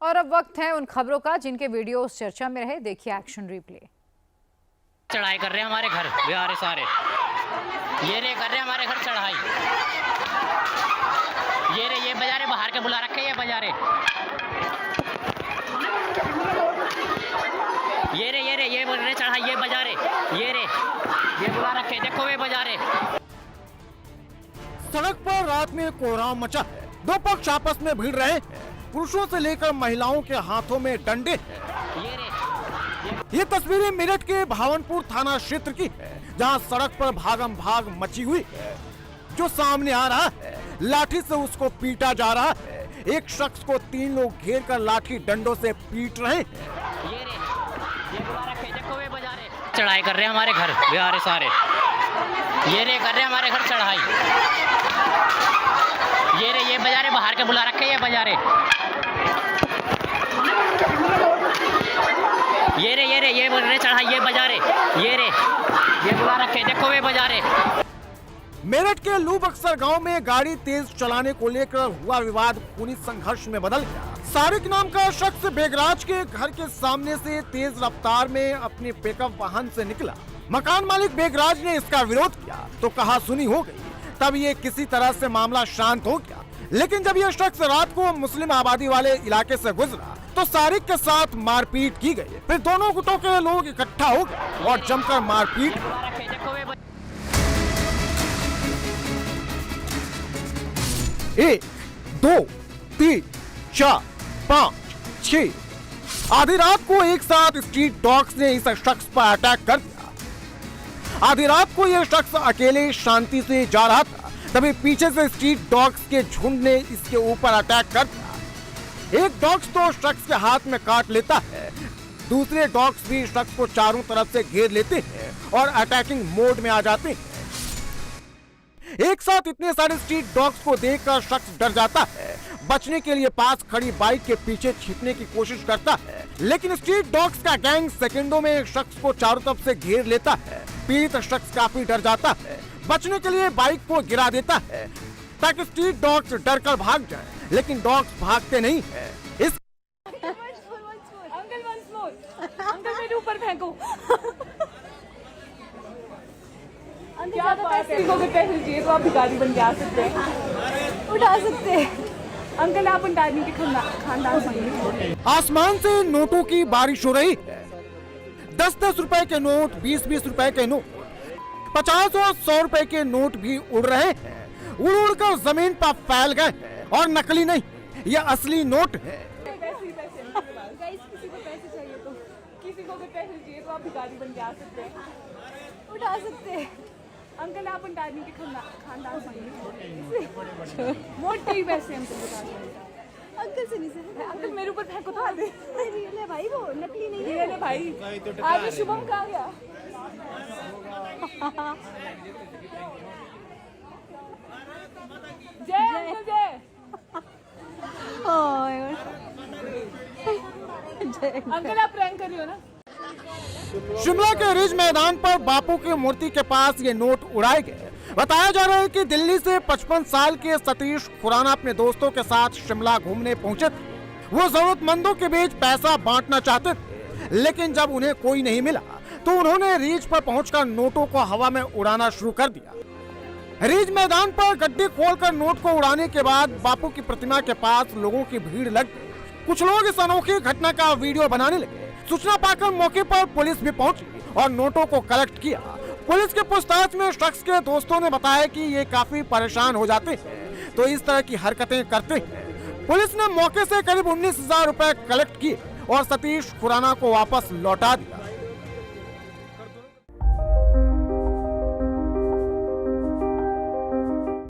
और अब वक्त है उन खबरों का जिनके वीडियोस चर्चा में रहे। देखिए एक्शन रिप्ले। चढ़ाई कर रहे हैं हमारे घर बिहार सारे, ये रे कर रहे हैं हमारे घर चढ़ाई, ये बाजारे बाहर के बुला रखे, ये बाजारे, ये बोल रहे चढ़ाई, ये बाजारे, ये बुला रखे, देखो ये बाजारे। सड़क पर रात में कोहराम मचा है, दो पक्ष आपस में भिड़ रहे हैं, पुरुषों से लेकर महिलाओं के हाथों में डंडे। ये तस्वीरें मेरठ के भावनपुर थाना क्षेत्र की है, जहां सड़क पर भागम भाग मची हुई है। जो सामने आ रहा है लाठी से उसको पीटा जा रहा है। एक शख्स को तीन लोग घेर कर लाठी डंडों से पीट रहे हैं। चढ़ाई कर रहे हैं हमारे घर बिहार सारे, ये कर रहे हैं हमारे घर चढ़ाई, ये बाजारे बाहर के बुला रखे, ये बाजारे, ये बोल रहे चढ़ाई, ये बाजारे, ये बुला रखे, देखो ये बाजारे। मेरठ के लू बक्सर गांव में गाड़ी तेज चलाने को लेकर हुआ विवाद खूनी संघर्ष में बदल गया। सारिक नाम का शख्स बेगराज के घर के सामने से तेज रफ्तार में अपने पिकअप वाहन से निकला। मकान मालिक बेगराज ने इसका विरोध किया तो कहा सुनी हो गई। तब ये किसी तरह से मामला शांत हो गया, लेकिन जब यह शख्स रात को मुस्लिम आबादी वाले इलाके से गुजरा तो सारिक के साथ मारपीट की गई। फिर दोनों गुटों के लोग इकट्ठा हो गए और जमकर मारपीट। 1, 2, 3, 4, 5, 6 आधी रात को एक साथ स्ट्रीट डॉग्स ने इस शख्स पर अटैक कर दिया। आधी रात को यह शख्स अकेले शांति से जा रहा था, तभी पीछे से स्ट्रीट डॉग्स के झुंड ने इसके ऊपर अटैक कर दिया। एक डॉग्स तो शख्स के हाथ में काट लेता है, दूसरे डॉग्स भी शख्स को चारों तरफ से घेर लेते हैं और अटैकिंग मोड में आ जाते हैं। एक साथ इतने सारे स्ट्रीट डॉग्स को देखकर शख्स डर जाता है, बचने के लिए पास खड़ी बाइक के पीछे छिपने की कोशिश करता है, लेकिन स्ट्रीट डॉग्स का गैंग सेकंडों में शख्स को चारों तरफ से घेर लेता है। पीड़ित शख्स काफी डर जाता है, बचने के लिए बाइक को गिरा देता है ताकि स्ट्रीट डॉग्स डरकर भाग जाएं, लेकिन डॉग्स भागते नहीं है। इस अंकल मेरे ऊपर फेंको। क्या पैसे चाहिए तो आप भिखारी बन के आ सकते हैं, उठा सकते हैं। अंकल आप अंटानी के खानदान से। आसमान से नोटों की बारिश हो रही है। 10-10 रुपए के नोट, 20-20 रुपए के नोट, 50 और 100 रुपए के नोट भी उड़ रहे हैं। उड़ उड़ कर जमीन पर फैल गए हैं और नकली नहीं, यह असली नोट है। किसी को पैसे चाहिए तो पैसे चाहिए तो आप भिखारी बन के आ सकते हैं, उठा सकते हैं। अंकल आप अंटानी के खानदान से। मोटे ही पैसे अंकल से नहीं सर। अंकल मेरे ऊपर फेंको तो दे। रियल है भाई, वो नकली नहीं है। रियल है भाई। आज शुभम कहाँ गया? जय अंकल जय। अंकल आप प्रैंक कर रही हो ना? शिमला के रिज मैदान पर बापू की मूर्ति के पास ये नोट उड़ाए गए। बताया जा रहा है कि दिल्ली से 55 साल के सतीश खुराना अपने दोस्तों के साथ शिमला घूमने पहुंचे थे। वो जरूरतमंदों के बीच पैसा बांटना चाहते थे, लेकिन जब उन्हें कोई नहीं मिला तो उन्होंने रिज पर पहुंचकर नोटों को हवा में उड़ाना शुरू कर दिया। रिज मैदान पर गड्ढे खोलकर नोट को उड़ाने के बाद बापू की प्रतिमा के पास लोगों की भीड़ लग गई। कुछ लोग इस अनोखी घटना का वीडियो बनाने लगे। सूचना पाकर मौके पर पुलिस भी पहुंची और नोटों को कलेक्ट किया। पुलिस के पूछताछ में शख्स के दोस्तों ने बताया कि ये काफी परेशान हो जाते हैं तो इस तरह की हरकतें करते हैं। पुलिस ने मौके से करीब 19,000 रुपए कलेक्ट किए और सतीश खुराना को वापस लौटा दिया।